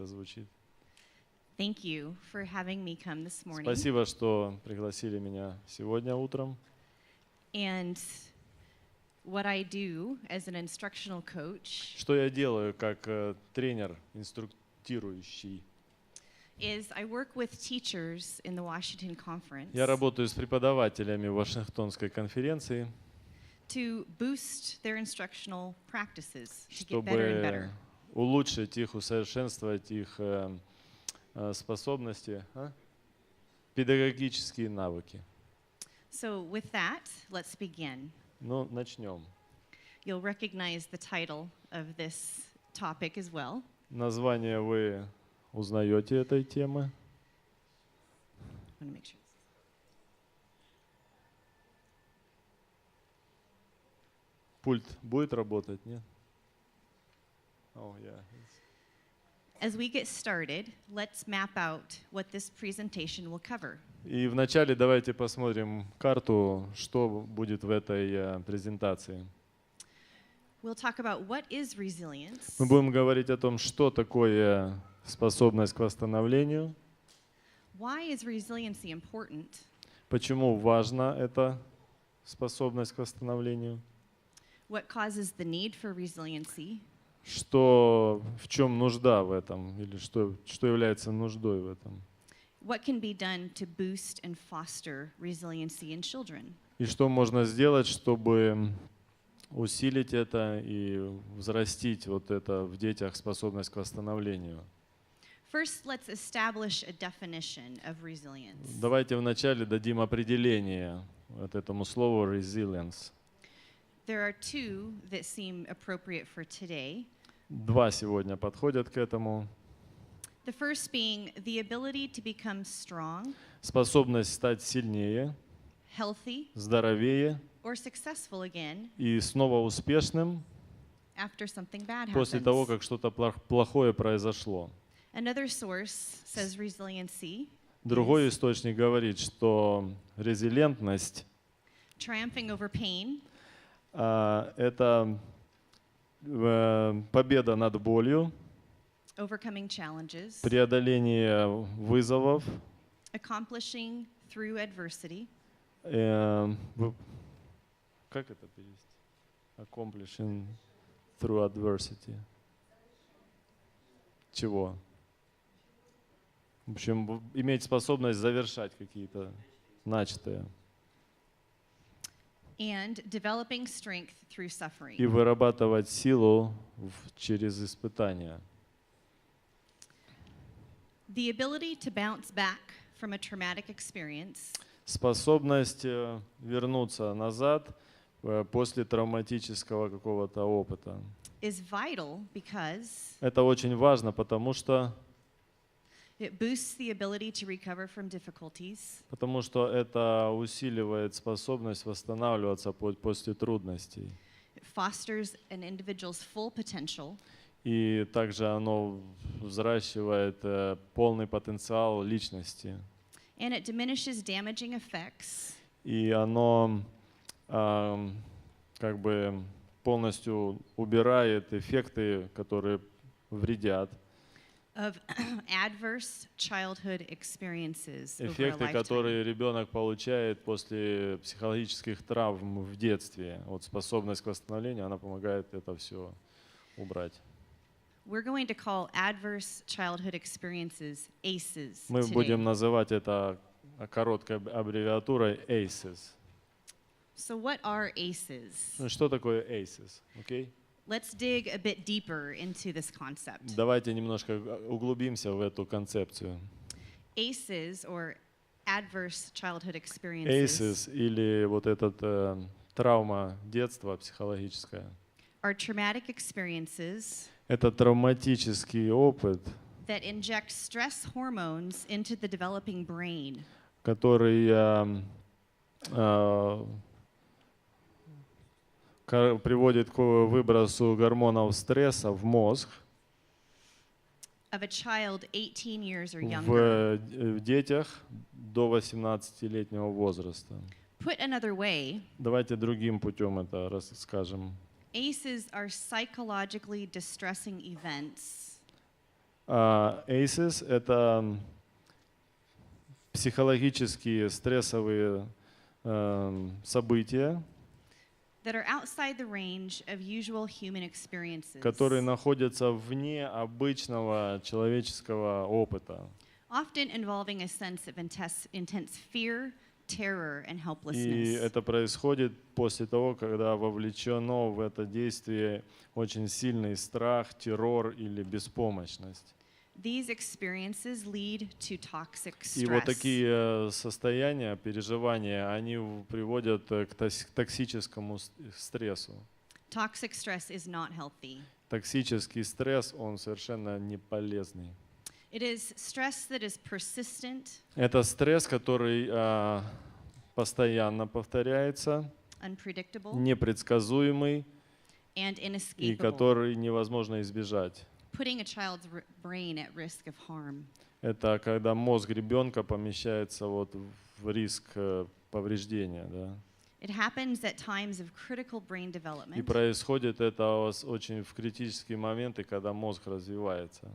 это звучит. Thank you for having me come this morning. Спасибо, что пригласили меня сегодня утром. And what I do as an instructional coach Что я делаю как тренер, инструктирующий? is I work with teachers in the Washington Conference Я работаю с преподавателями Вашингтонской конференции, to boost their instructional practices, to get better and better. чтобы улучшить их, усовершенствовать их способности, педагогические навыки. So with that, let's begin. Ну, начнем. You'll recognize the title of this topic as well. Название вы узнаете этой темы. I want to make sure. Пульт будет работать, нет? Oh, yeah. As we get started, let's map out what this presentation will cover. И вначале давайте посмотрим карту, что будет в этой презентации. We'll talk about what is resilience, Мы будем говорить о том, что такое способность к восстановлению, why is resiliency important, почему важна эта способность к восстановлению, what causes the need for resiliency, в чем нужда в этом, или что является нуждой в этом, what can be done to boost and foster resiliency in children. и что можно сделать, чтобы усилить это и взрастить вот это в детях способность к восстановлению. First, let's establish a definition of resilience. Давайте вначале дадим определение вот этому слову resilience. There are two that seem appropriate for today. Два сегодня подходят к этому. The first being the ability to become strong, Способность стать сильнее, healthy, здоровее or successful again и снова успешным after something bad после того, happens. как что-то плохое произошло. Another source says resiliency Другой is источник говорит, что резилентность triumphing over pain, это победа над болью, overcoming challenges, преодоление вызовов, accomplishing through adversity, как это перевести? Accomplishing through adversity. Чего? В общем, иметь способность завершать какие-то начатые. and developing strength through suffering. И вырабатывать силу через испытания. The ability to bounce back from a traumatic experience Способность вернуться назад после травматического какого-то опыта. is vital because Это очень важно, потому что it boosts the ability to recover from difficulties, это усиливает способность восстанавливаться после трудностей. it fosters an individual's full potential, И также оно взращивает полный потенциал личности. and it diminishes damaging effects И оно как бы полностью убирает эффекты, которые вредят. of adverse childhood experiences over a Эффекты, lifetime. которые ребенок получает после психологических травм в детстве. Вот способность к восстановлению, она помогает это все убрать. We're going to call adverse childhood experiences ACEs Мы today. будем называть это короткой аббревиатурой ACEs. So what are ACEs? Ну, что такое ACEs? Okay? Let's dig a bit deeper into this concept. Давайте немножко углубимся в эту концепцию. ACEs, or adverse childhood experiences, ACEs или вот эта травма детства психологическая. are traumatic experiences Это травматический опыт, that inject stress hormones into the developing brain. который приводит к выбросу гормонов стресса в мозг Of a child 18 years or younger. в детях до 18-летнего возраста. Put another way, Давайте другим путем это расскажем. ACEs are psychologically distressing events ACEs — это психологические стрессовые события, that are outside the range of usual human experiences, которые находятся вне обычного человеческого опыта. often involving a sense of intense fear, terror, and И helplessness. это происходит после того, когда вовлечено в это действие очень сильный страх, террор или беспомощность. These experiences lead to toxic И вот stress. такие состояния, переживания, они приводят к токсическому стрессу. Toxic stress is not healthy. Токсический стресс, он совершенно не полезный. It is stress that is persistent, Это стресс, который постоянно повторяется, unpredictable, непредсказуемый and и inescapable, который невозможно избежать. putting a child's brain at risk of harm. Это когда мозг ребенка помещается вот в риск повреждения, да. It happens at times of critical brain И development. происходит это очень в критические моменты, когда мозг развивается.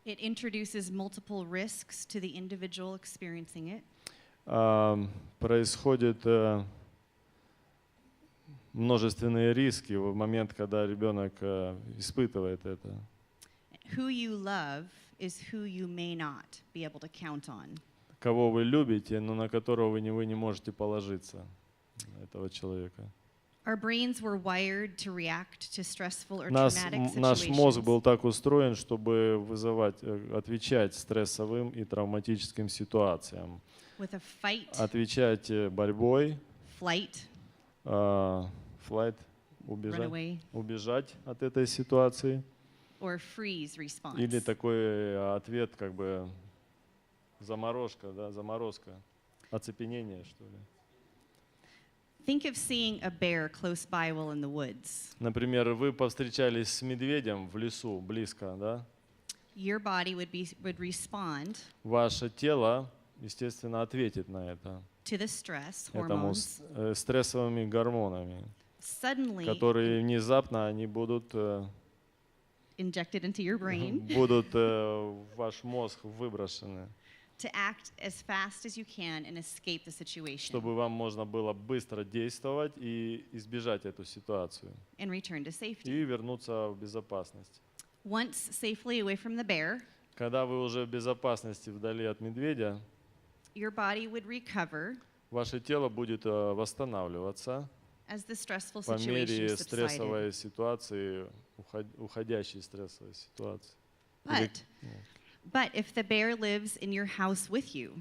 It introduces multiple risks to the individual experiencing it. Происходят множественные риски в момент, когда ребенок испытывает это. Who you love is who you may not be able to count on. Кого вы любите, но на которого вы не можете положиться, этого человека. Our brains were wired to react to stressful or Наш traumatic мозг был situations так устроен, чтобы отвечать стрессовым и травматическим ситуациям. with a fight, Отвечать борьбой, flight, flight, runaway, убежать от этой ситуации. or freeze response. Или такой ответ, как бы заморозка, оцепенение, что ли. Think of seeing a bear close by while in the woods. Например, вы повстречались с медведем в лесу, близко, да? Your body would respond Ваше тело, естественно, ответит на это. to the stress Этому hormones. стрессовыми гормонами, Suddenly которые внезапно они будут injected into your brain в ваш мозг выброшены, to act as fast as you can and escape the situation чтобы вам можно было быстро действовать и избежать эту ситуацию and return to safety. и вернуться в безопасность. Once safely away from the bear, Когда вы уже в безопасности вдали от медведя, your body would recover ваше тело будет восстанавливаться as the stressful по situation мере subsided. стрессовой ситуации, уходящей стрессовой ситуации. But if the bear lives in your house with you,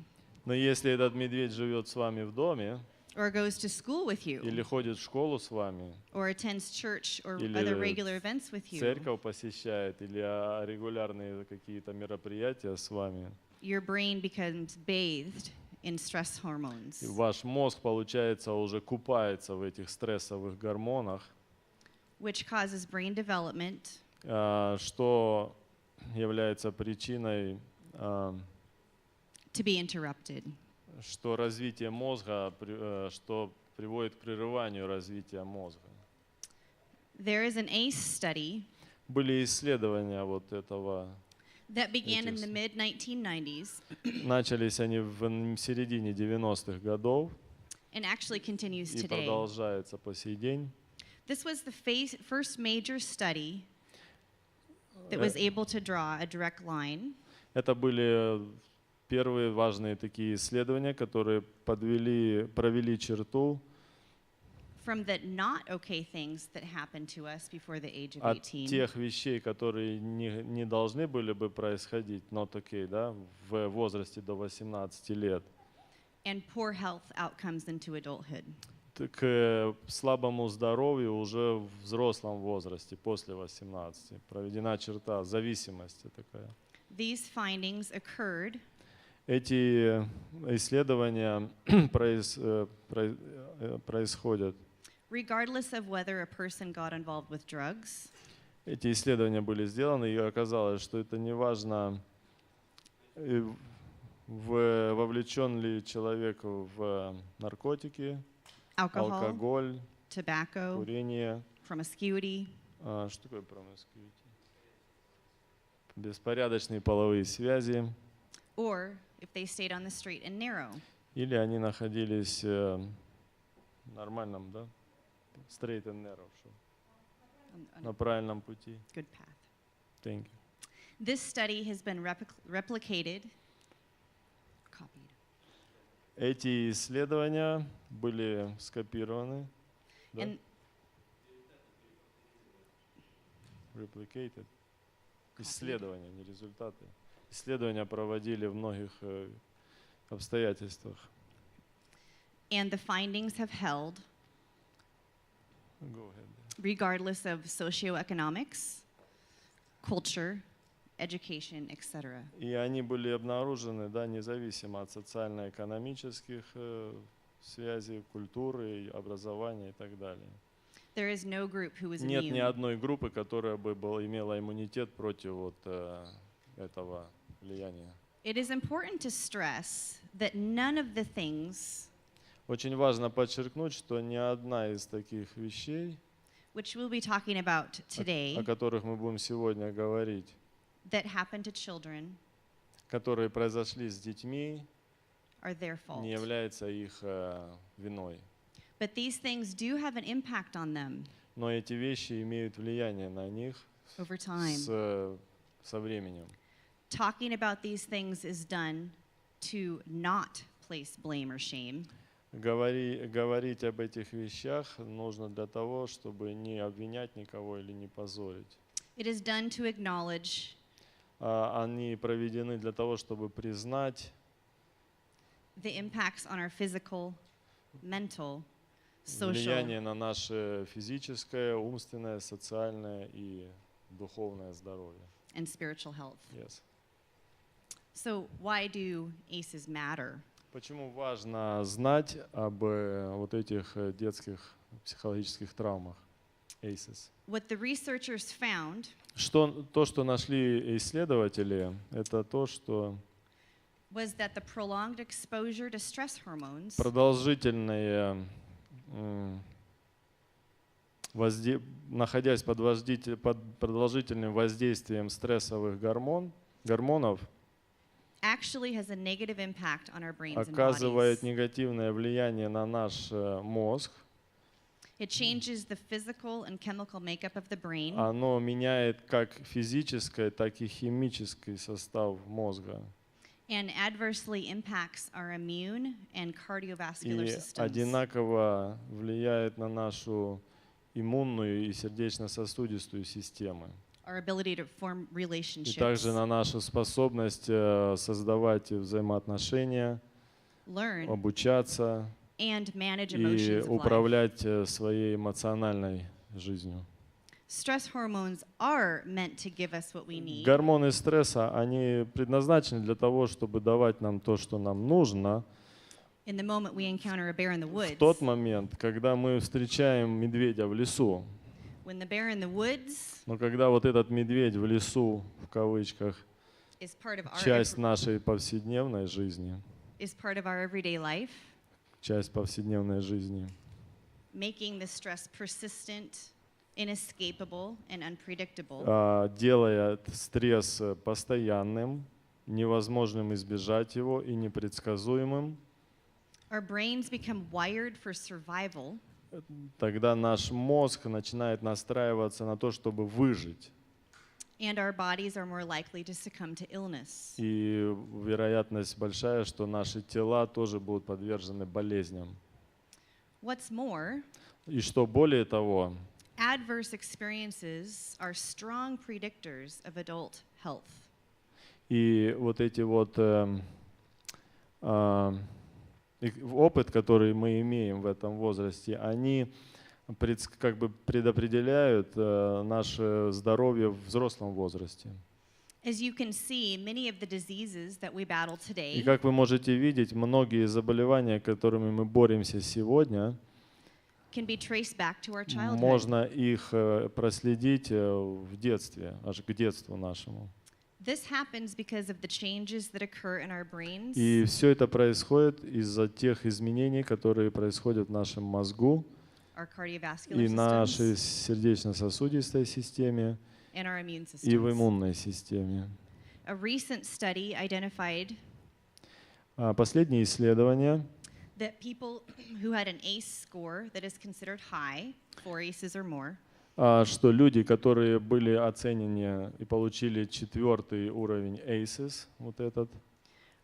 Но если этот медведь живет с вами в доме, or goes to school with you, или ходит в школу с вами, or attends church or или other regular events with you, церковь посещает, или регулярные какие-то мероприятия с вами, your brain becomes bathed in stress hormones, и ваш мозг, получается, уже купается в этих стрессовых гормонах, which causes brain development что является причиной, to be interrupted. что развитие мозга, что приводит к прерыванию развития мозга. There is an ACE study Были исследования вот этого. that began in the mid-1990s Начались они в середине 90-х годов and actually continues и today. продолжаются по сей день. This was the first major study that was able to draw a direct line Это были первые важные такие исследования, которые провели черту from the not okay things that happened to us before the age of от 18 тех вещей, которые не должны были бы происходить, not okay, да, в возрасте до 18 лет, and poor health outcomes into adulthood. к слабому здоровью уже в взрослом возрасте, после 18. Проведена черта зависимости такая. These findings occurred Эти исследования происходят. regardless of whether a person got involved with drugs, Эти исследования были сделаны, и оказалось, что это не важно, вовлечен ли человек в наркотики, alcohol, алкоголь, tobacco, курение. promiscuity, Что такое promiscuity? беспорядочные половые связи, or if they stayed on the straight and narrow. или они находились в нормальном, да, straight and narrow, On на a правильном пути. good path. Thank you. This study has been replicated, copied, Эти исследования были скопированы, да? and Replicated. Исследования, не результаты. Исследования проводили в многих обстоятельствах. the findings have held, Go ahead. regardless of socioeconomics, culture, education, etc. И они были обнаружены, да, независимо от социально-экономических связей, культуры, образования и так далее. There is no group who was Нет ни immune. одной группы, которая бы имела иммунитет против вот этого влияния. It is important to stress that none of the things Очень важно подчеркнуть, что ни одна из таких вещей, which we'll be talking about today о которых мы будем сегодня говорить, that happen to children которые произошли с детьми, are their fault. не является их виной. But these things do have an impact on them Но эти вещи имеют влияние на них over time. со временем. Talking about these things is done to not place blame or shame, Говорить об этих вещах нужно для того, чтобы не обвинять никого или не позорить. it is done to acknowledge Они проведены для того, чтобы признать the impacts on our physical, mental, social, влияние на наше физическое, умственное, социальное и духовное здоровье. and spiritual health. Yes. So why do ACEs matter? Почему важно знать об вот этих детских психологических травмах, ACEs? What the researchers found То, что нашли исследователи, это то, что was that the prolonged exposure to stress hormones продолжительное, находясь под продолжительным воздействием стрессовых гормонов, actually has a negative impact on our brains and оказывает bodies. негативное влияние на наш мозг. It changes the physical and chemical makeup of the brain Оно меняет как физический, так и химический состав мозга. and adversely impacts our immune and cardiovascular И systems. одинаково влияет на нашу иммунную и сердечно-сосудистую системы. Our ability to form И relationships, также на нашу способность создавать взаимоотношения, learn, обучаться and manage и emotions of life. управлять своей эмоциональной жизнью. Stress hormones are meant to give us what we need, Гормоны стресса, они предназначены для того, чтобы давать нам то, что нам нужно, in the moment we encounter a bear in the в тот woods. момент, когда мы встречаем медведя в лесу. When the bear in the woods Но когда вот этот медведь в лесу, в кавычках, is part of часть нашей повседневной жизни, everyday life, часть повседневной жизни, making the stress persistent, inescapable, and unpredictable. Делая стресс постоянным, невозможным избежать его и непредсказуемым, Our brains become wired for survival, тогда наш мозг начинает настраиваться на то, чтобы выжить. and our bodies are more likely to succumb to illness. И вероятность большая, что наши тела тоже будут подвержены болезням. What's more, И что более того, adverse experiences are strong predictors of adult health. и вот эти вот опыт, который мы имеем в этом возрасте, они как бы предопределяют наше здоровье в взрослом возрасте. As you can see, many of the diseases that we battle И today как вы можете видеть, многие заболевания, которыми мы боремся сегодня, can be traced back to our childhood. можно их проследить в детстве, аж к детству нашему. This happens because of the changes that occur in our brains И все это происходит из-за тех изменений, которые происходят в нашем мозгу our cardiovascular и systems, нашей сердечно-сосудистой системе, and our immune и в systems. иммунной системе. A recent study identified Последние исследования that people who had an ACE score that is considered high, 4 ACEs or more, что люди, которые были оценены и получили 4-й уровень ACEs, вот этот,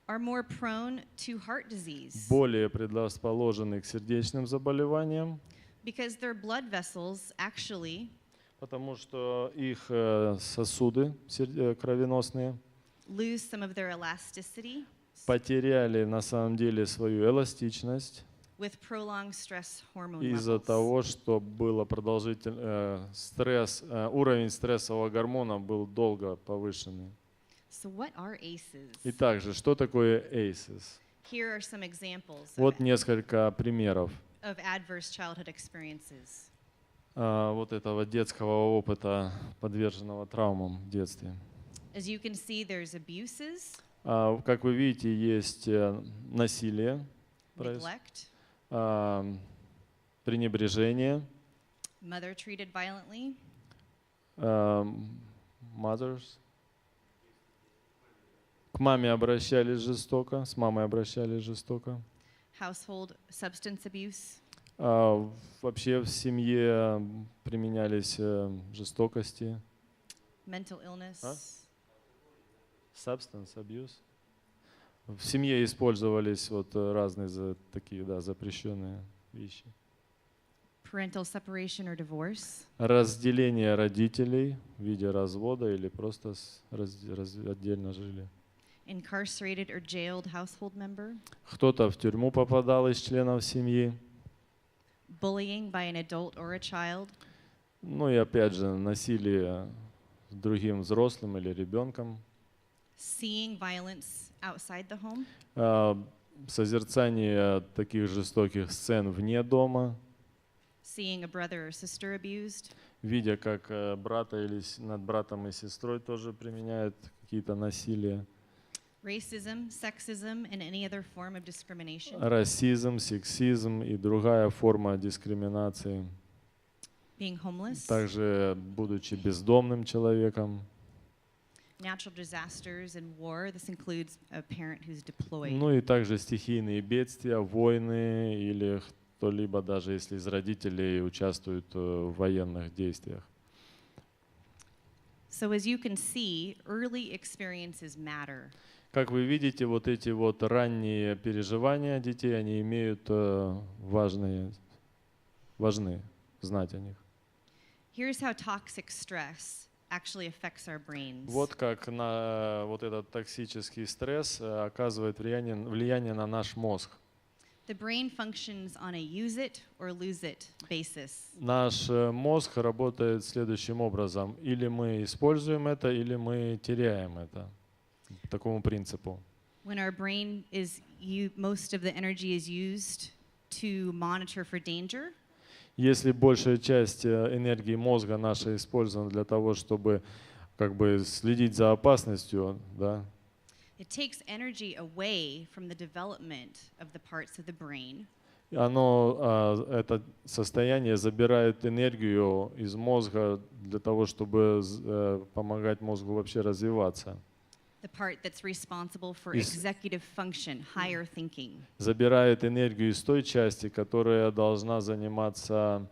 are more prone to heart disease более предрасположены к сердечным заболеваниям, because their blood vessels actually потому что их сосуды кровеносные lose some of their elasticity потеряли на самом деле свою эластичность with prolonged stress hormone из-за levels. того, что было стресс, уровень стрессового гормона был долго повышенный. So what are ACEs? И также, что такое ACEs? Here are some examples Вот несколько примеров of adverse childhood experiences. вот этого детского опыта, подверженного травмам в детстве. As you can see, there's abuses, Как вы видите, есть насилие, neglect, пренебрежение, mother treated violently, mothers. К маме обращались жестоко, с мамой обращались жестоко. household substance abuse, Вообще в семье применялись жестокости. mental illness, Substance abuse. В семье использовались вот разные такие, да, запрещенные вещи. parental separation or divorce, Разделение родителей в виде развода или просто отдельно жили. incarcerated or jailed household member, Кто-то в тюрьму попадал из членов семьи. bullying by an adult or a child, Ну и опять же насилие с другим взрослым или ребенком. seeing violence outside the home, Созерцание таких жестоких сцен вне дома, seeing a brother or sister abused, видя, как брата или над братом и сестрой тоже применяют какие-то насилия. racism, sexism, and any other form of discrimination, Расизм, сексизм и другая форма дискриминации. being homeless, Также, будучи бездомным человеком. natural disasters and war. This includes a parent who's deployed. Ну и также стихийные бедствия, войны или кто-либо, даже если из родителей участвует в военных действиях. So as you can see, early experiences matter. Как вы видите, вот эти вот ранние переживания детей, они имеют важны знать о них. Here's how toxic stress actually affects our brains. Вот как вот этот токсический стресс оказывает влияние на наш мозг. The brain functions on a use it or lose it basis. Наш мозг работает следующим образом. Или мы используем это, или мы теряем это. По такому принципу. When our brain most of the energy is used to monitor for danger, Если большая часть энергии мозга наша использована для того, чтобы как бы следить за опасностью, да, it takes energy away from the development of the parts of the brain это состояние забирает энергию из мозга для того, чтобы помогать мозгу вообще развиваться. the part that's responsible for executive function, higher thinking. Забирает энергию из той части, которая должна заниматься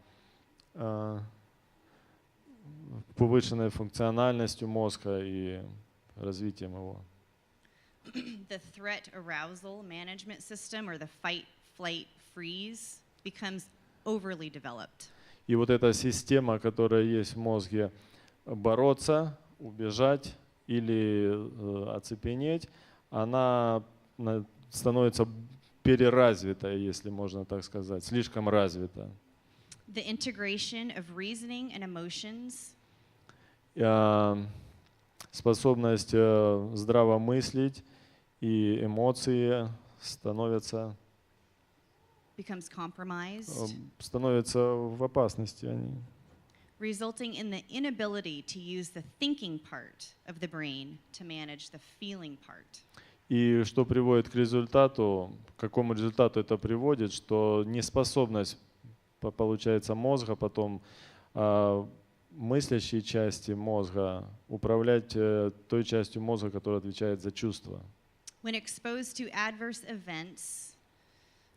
повышенной функциональностью мозга и развитием его. The threat arousal management system or the fight, flight, freeze becomes overly developed. И вот эта система, которая есть в мозге, бороться, убежать или оцепенеть, она становится переразвитой, если можно так сказать, слишком развита. The integration of reasoning and emotions Способность здраво мыслить и эмоции becomes compromised, становятся в опасности. resulting in the inability to use the thinking part of the brain to manage the feeling part. И что приводит к результату, к какому результату это приводит, что неспособность, получается, мозга потом мыслящей части мозга, управлять той частью мозга, которая отвечает за чувства. When exposed to adverse events,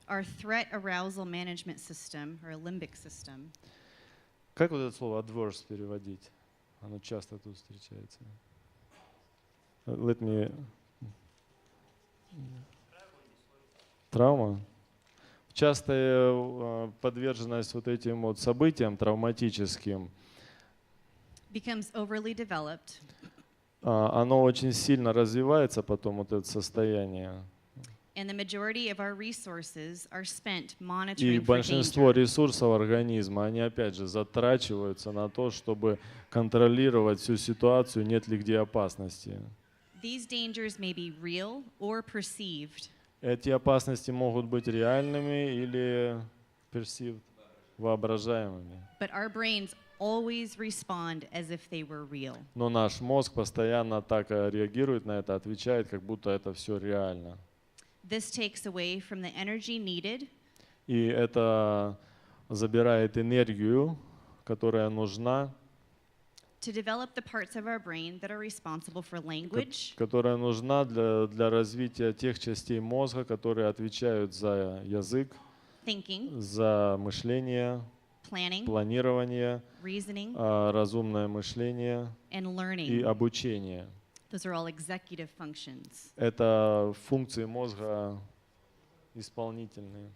our threat arousal management system, or limbic system, Как вот это слово adverse переводить? Оно часто тут встречается. Let me... Травма? Частая подверженность вот этим вот событиям травматическим, becomes overly developed, оно очень сильно развивается потом, вот это состояние. and the majority of our resources are spent И monitoring for большинство danger. ресурсов организма, они опять же затрачиваются на то, чтобы контролировать всю ситуацию, нет ли где опасности. These dangers may be real or perceived, Эти опасности могут быть реальными или perceived, воображаемыми. but our brains always respond as if they were real. Но наш мозг постоянно так реагирует на это, отвечает, как будто это все реально. This takes away from the energy needed И это забирает энергию, которая нужна, to develop the parts of our brain that are responsible for language, которая нужна для развития тех частей мозга, которые отвечают за язык, thinking, за мышление, planning, планирование, reasoning, разумное мышление and и learning. обучение. Those are all executive functions. Это функции мозга исполнительные.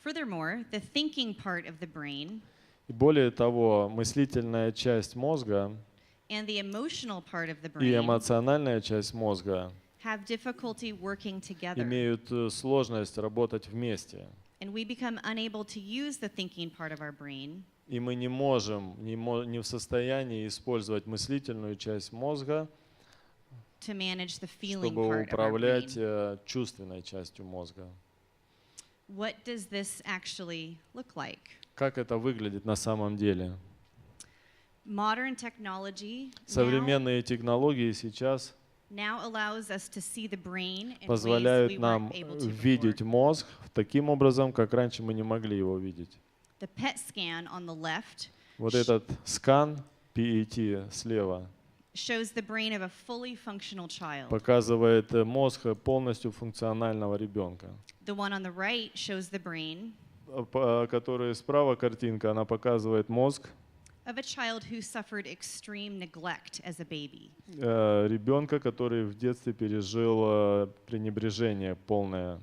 Furthermore, the thinking part of the brain И более того, мыслительная часть мозга and the emotional part of the и brain эмоциональная часть мозга have difficulty working together, имеют сложность работать вместе. and we become unable to use the thinking part of our brain И мы не в состоянии использовать мыслительную часть мозга, to manage the feeling чтобы part of our управлять brain. чувственной частью мозга. What does this actually look like? Как это выглядит на самом деле? Modern technology Современные технологии сейчас now allows us to see the brain in ways позволяют we нам weren't able to видеть before. мозг таким образом, как раньше мы не могли его видеть. The PET scan on the left Вот этот скан PET слева shows the brain of a fully functional child. показывает мозг полностью функционального ребенка. The one on the right shows the brain Который справа картинка, она показывает мозг of a child who suffered extreme neglect as a baby. ребенка, который в детстве пережил пренебрежение полное.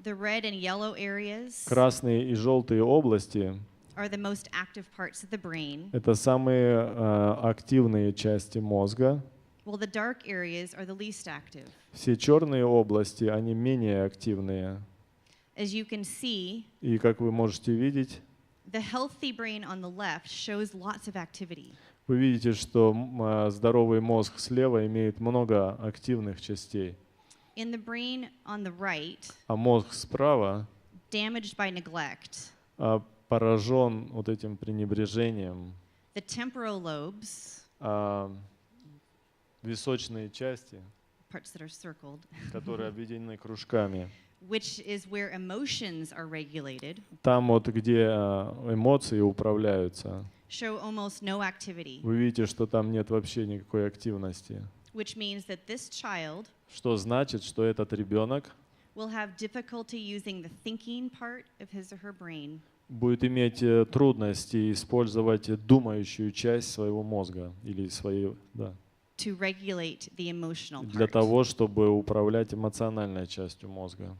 The red and yellow areas Красные и желтые области are the most active parts of the brain, — это самые активные части мозга. while the dark areas are the least active. Все черные области, они менее активные. As you can see, И как вы можете видеть, the healthy brain on the left shows lots of activity. вы видите, что здоровый мозг слева имеет много активных частей, In the brain on the right, а мозг справа damaged by neglect, поражен вот этим пренебрежением. the temporal lobes, Височные части, parts that are circled, которые объединены кружками. which is where emotions are regulated, Там вот, где эмоции управляются, show almost no activity, вы видите, что там нет вообще никакой активности. which means that this child Что значит, что этот ребенок will have difficulty using the thinking part of his or her brain будет иметь трудности использовать думающую часть своего мозга или своей, to regulate the emotional для part. того, чтобы управлять эмоциональной частью мозга.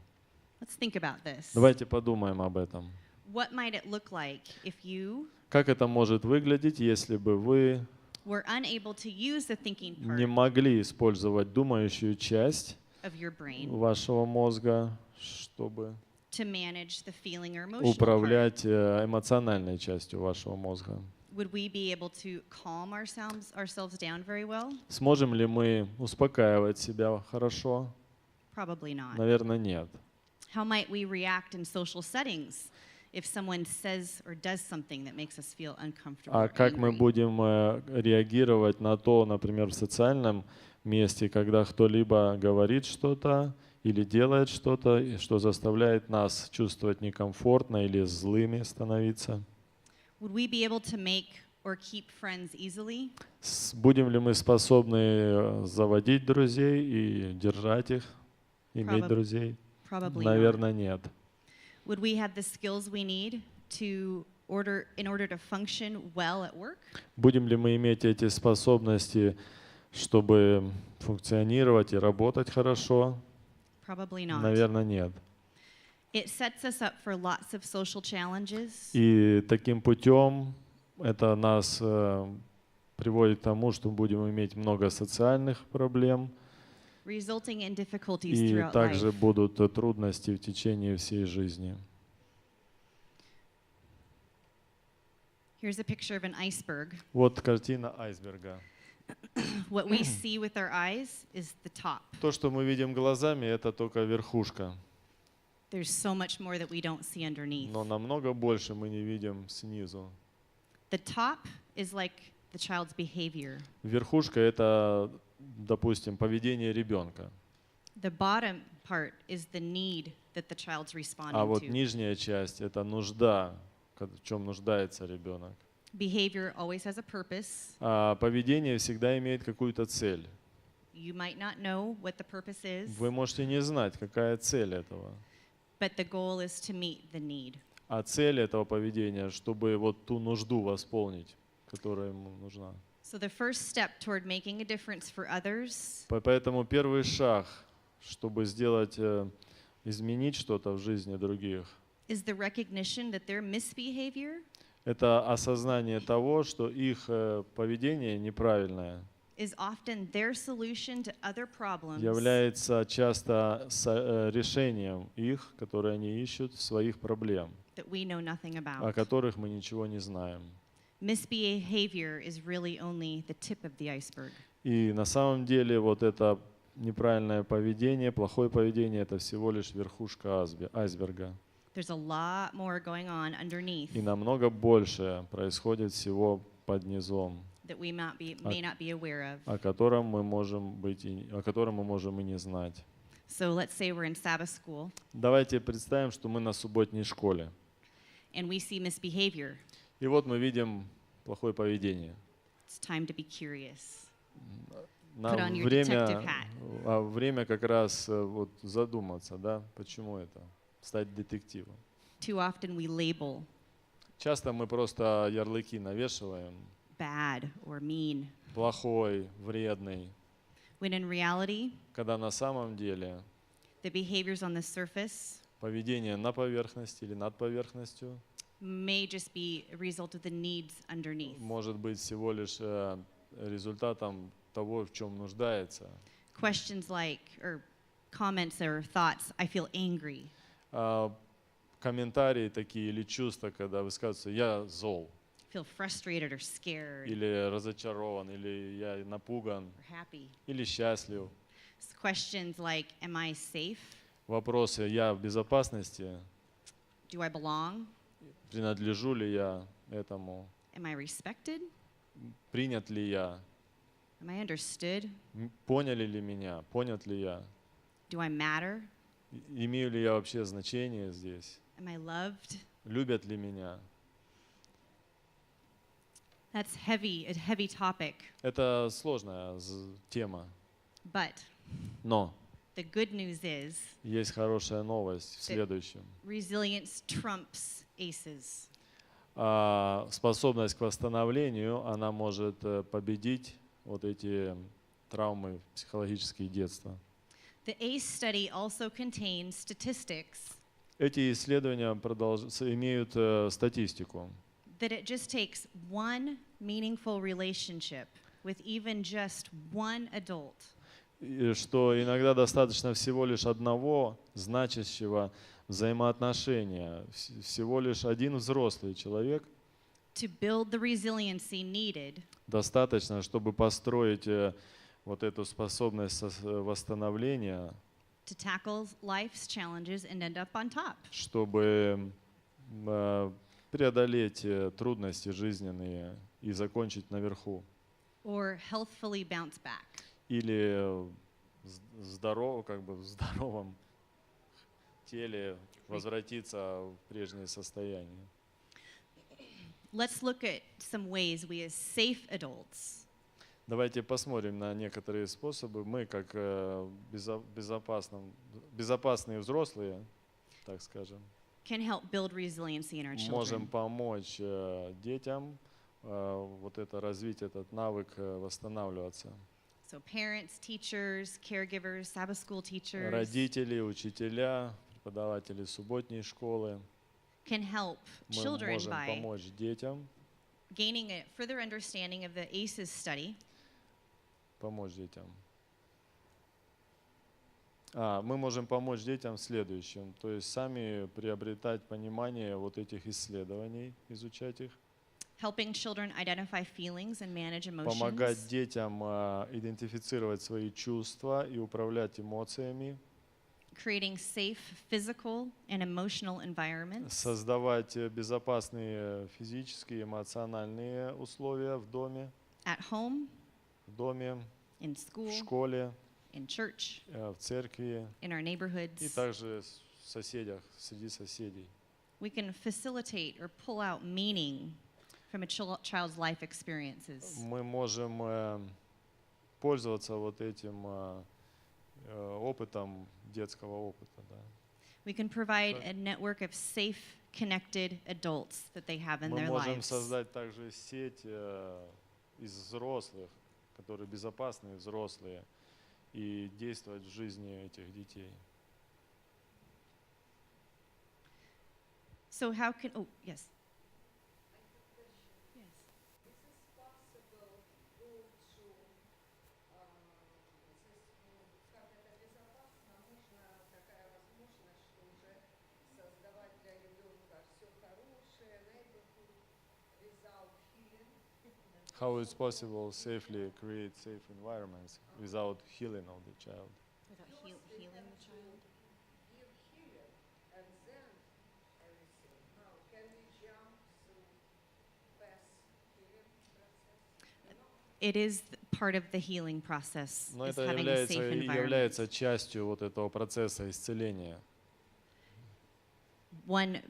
Let's think about this. Давайте подумаем об этом. What might it look like if you Как это может выглядеть, если бы вы were unable to use the thinking не part могли использовать думающую часть of your brain вашего мозга, чтобы to manage the feeling or emotional part? управлять эмоциональной частью вашего мозга? Would we be able to calm ourselves down very well? Сможем ли мы успокаивать себя хорошо? Probably not. Наверное, нет. How might we react in social settings if someone says or does something that makes us feel uncomfortable А or как мы angry? будем реагировать на то, например, в социальном месте, когда кто-либо говорит что-то или делает что-то, что заставляет нас чувствовать некомфортно или злыми становиться? Would we be able to make or keep friends easily? Будем ли мы способны заводить друзей и держать их, иметь друзей? Probably not. Наверное, нет. Would we have the skills we need in order to function well at work? Будем ли мы иметь эти способности, чтобы функционировать и работать хорошо? Probably not. Наверное, нет. It sets us up for lots of social challenges. И таким путем это нас приводит к тому, что мы будем иметь много социальных проблем, Resulting in difficulties и throughout также life. будут трудности в течение всей жизни. Here's a picture of an iceberg. Вот картина айсберга. What we see with our eyes is the top. То, что мы видим глазами, это только верхушка. There's so much more that we don't see underneath. Но намного больше мы не видим снизу. The top is like the child's behavior. Верхушка — это, допустим, поведение ребенка. The bottom part is the need that the child's А responding вот to. нижняя часть — это нужда, в чем нуждается ребенок. Behavior always has a purpose. А поведение всегда имеет какую-то цель. You might not know what the purpose is, Вы можете не знать, какая цель этого. but the goal is to meet the need. А цель этого поведения, чтобы вот ту нужду восполнить, которая ему нужна. So the first step toward making a difference for others Поэтому первый шаг, чтобы сделать, изменить что-то в жизни других, is the recognition that their misbehavior это осознание того, что их поведение неправильное, is often their solution to other problems является часто решением их, которые они ищут, своих проблем, that we know nothing о about. которых мы ничего не знаем. Misbehavior is really only the tip of the iceberg. И на самом деле вот это неправильное поведение, плохое поведение — это всего лишь верхушка айсберга. There's a lot more going on underneath И намного больше происходит всего под низом, that we may not be aware of. о котором мы можем и не знать. So let's say we're in Sabbath school Давайте представим, что мы на субботней школе. and we see misbehavior. И вот мы видим плохое поведение. It's time to be curious. Нам Put on your detective hat. время как раз вот задуматься, да, почему это, стать детективом. Too often we label Часто мы просто ярлыки навешиваем: bad or mean, плохой, вредный, when in reality, когда на самом деле the behaviors on the surface поведение на поверхности или над поверхностью may just be a result of the needs underneath. может быть всего лишь результатом того, в чем нуждается. Questions like, or comments or thoughts, I feel angry. Комментарии такие или чувства, когда высказываются: я зол, Feel frustrated or scared или разочарован, или я напуган, or happy. или счастлив. Questions like, am I safe? Вопросы: я в безопасности, Do I belong? принадлежу ли я этому, Am I respected? принят ли я, Am I understood? поняли ли меня, понят ли я, Do I matter? имею ли я вообще значение здесь, Am I loved? любят ли меня. That's a heavy topic. Это сложная тема, But но the good news is есть хорошая новость в следующем. resilience trumps ACEs. Способность к восстановлению, она может победить вот эти травмы психологические детства. The ACE study also contains statistics Эти исследования имеют статистику, that it just takes one meaningful relationship with even just one adult и что иногда достаточно всего лишь одного значащего взаимоотношения, всего лишь один взрослый человек to build the resiliency needed достаточно, чтобы построить вот эту способность восстановления, to tackle life's challenges and end up on top. чтобы преодолеть трудности жизненные и закончить наверху. Or healthfully bounce back. Или в здоровом теле возвратиться в прежнее состояние. let's look at some ways we as safe adults Давайте посмотрим на некоторые способы. Мы, как безопасные взрослые, так скажем, can help build resiliency in our можем children. помочь детям вот это развить этот навык восстанавливаться. So parents, teachers, caregivers, Sabbath school teachers Родители, учителя, преподаватели субботней школы. can help Мы children можем by помочь детям, gaining a further understanding of the ACEs study. помочь детям. Мы можем помочь детям в следующем, то есть сами приобретать понимание вот этих исследований, изучать их, Helping children identify feelings and manage помогать emotions. детям идентифицировать свои чувства и управлять эмоциями, Creating safe physical and emotional environments создавать безопасные физические и эмоциональные условия в доме, at home, in в school, школе, in church, в церкви in our и neighborhoods. также в соседях, среди соседей. We can facilitate or pull out meaning from a child's life experiences. Мы можем пользоваться вот этим опытом, детского опыта. Да. We can provide a network of safe, connected adults that they have in Мы their можем lives. создать также сеть из взрослых, которые безопасные взрослые, и действовать в жизни этих детей. So how can, oh, yes. Yes. How is possible safely create safe environments without healing of the child? Without healing the child? It is part of the healing process, Но is это having a safe environment. является частью вот этого процесса исцеления. One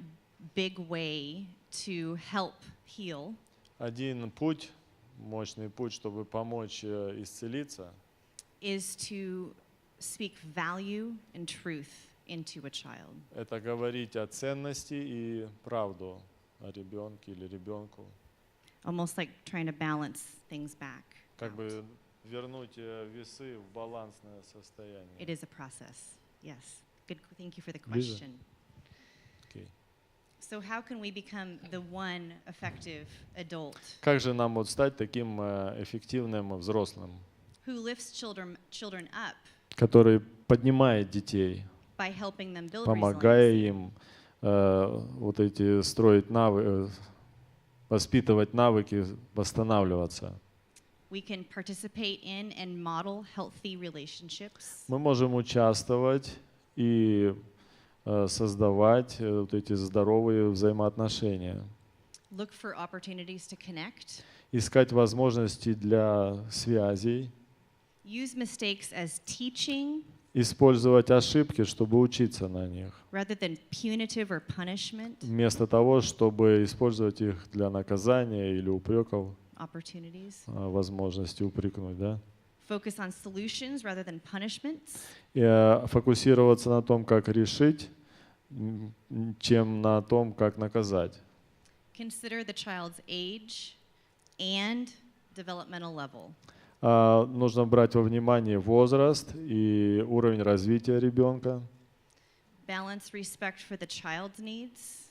big way to help heal Один путь, мощный путь, чтобы помочь исцелиться, is to speak value and truth into a child. это говорить о ценности и правду о ребенке или ребенку. Almost like trying to balance things back. Как out. бы вернуть весы в балансное состояние. It is a process. Yes. Good. Thank you for the Лиза. question. Окей. So how can we become the one effective adult Как же нам вот стать таким эффективным взрослым, who lifts children up который поднимает детей, by helping them build помогая resilience? им вот эти строить навыки, воспитывать навыки, восстанавливаться. We can participate in and model healthy relationships. Мы можем участвовать и создавать вот эти здоровые взаимоотношения, Look for opportunities to connect. искать возможности для связей, Use mistakes as teaching использовать ошибки, чтобы учиться на них, rather than punitive or punishment вместо того, чтобы использовать их для наказания или упреков, opportunities. возможности упрекнуть, да? Focus on solutions rather than punishments. И фокусироваться на том, как решить, чем на том, как наказать. Consider the child's age and developmental level. Нужно брать во внимание возраст и уровень развития ребенка, Balance respect for the child's needs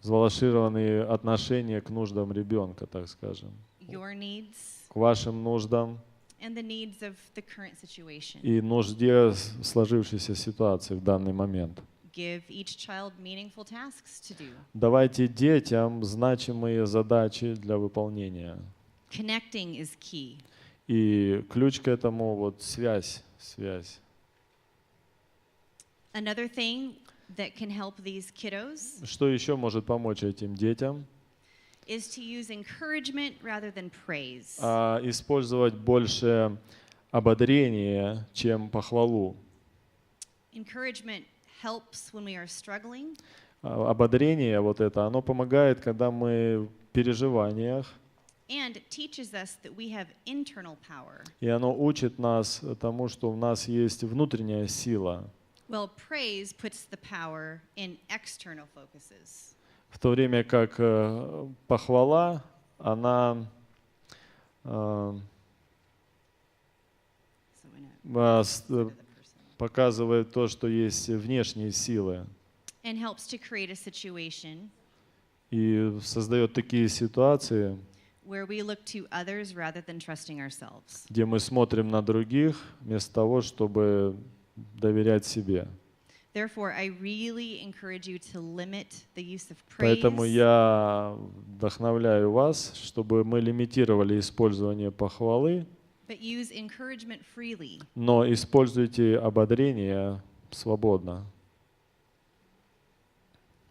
сбалансированные отношения к нуждам ребенка, так скажем, your needs к вашим нуждам and the needs of the current situation. и нужде сложившейся ситуации в данный момент. Give each child meaningful tasks to do. Давайте детям значимые задачи для выполнения. Connecting is key. И ключ к этому вот связь. Another thing that can help these kiddos Что еще может помочь этим детям? is to use encouragement rather than praise. Использовать больше ободрения, чем похвалу. Encouragement helps when we are struggling. Ободрение вот это, оно помогает, когда мы в переживаниях, And teaches us that we have internal power. и оно учит нас тому, что у нас есть внутренняя сила. Well, praise puts the power in external focuses. В то время как похвала, она So in a the person. показывает то, что есть внешние силы, And helps to create a situation и создает такие ситуации, where we look to others rather than trusting ourselves. где мы смотрим на других вместо того, чтобы доверять себе. Therefore, I really encourage you to limit the use of Поэтому praise я вдохновляю вас, чтобы мы лимитировали использование похвалы, but use encouragement freely. но используйте ободрение свободно.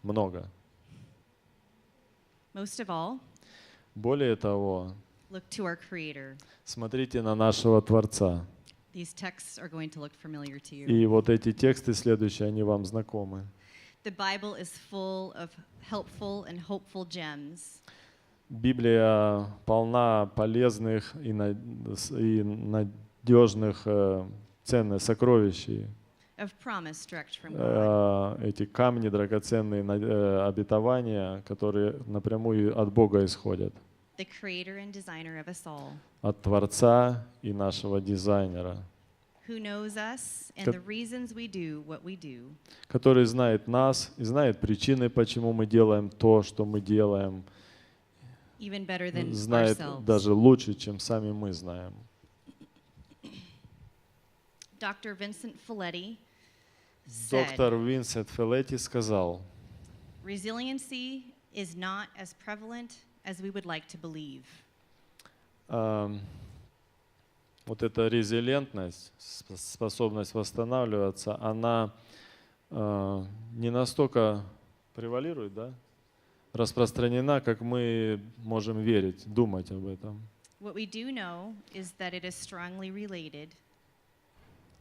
Много. Most of all, Более того, look to our Creator. смотрите на нашего Творца. These texts are going to look familiar to you. И вот эти тексты следующие, они вам знакомы. The Bible is full of helpful and hopeful gems. Библия полна полезных и надежных ценных сокровищей. Of promise direct from God. Эти камни драгоценные обетования, которые напрямую от Бога исходят. The creator and designer of us all, От Творца и нашего дизайнера, who knows us and the reasons we do what we do. который знает нас и знает причины, почему мы делаем то, что мы делаем, Even better than знает ourselves. даже лучше, чем сами мы знаем. Dr. Vincent Folletti said, Доктор Винсент Феллетти сказал, resiliency is not as prevalent as we would like to believe. Вот эта резилентность, способность восстанавливаться, она не настолько превалирует, да? Распространена, как мы можем верить, думать об этом. What we do know is that it is strongly related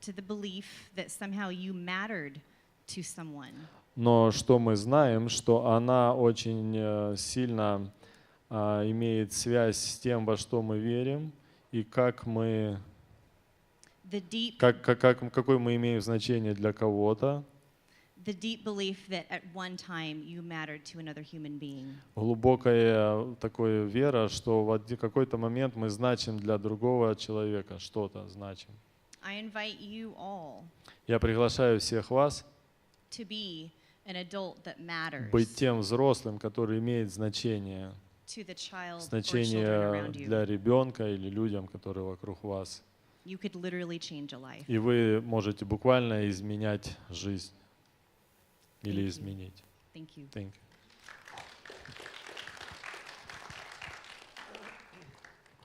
to the belief that somehow you mattered to someone. Но что мы знаем, что она очень сильно имеет связь с тем, во что мы верим, и как мы, какое мы имеем значение для кого-то. The deep belief that at one time you mattered to another human being. Глубокая такая вера, что в какой-то момент мы значим для другого человека, что-то значим. I invite you all Я приглашаю всех вас to be an adult that matters быть тем взрослым, который имеет значение, to the child or children значение around you. для ребенка или людям, которые вокруг вас. You could literally change a life. И вы можете буквально изменять жизнь или Thank you. изменить. Thank you. Thank you.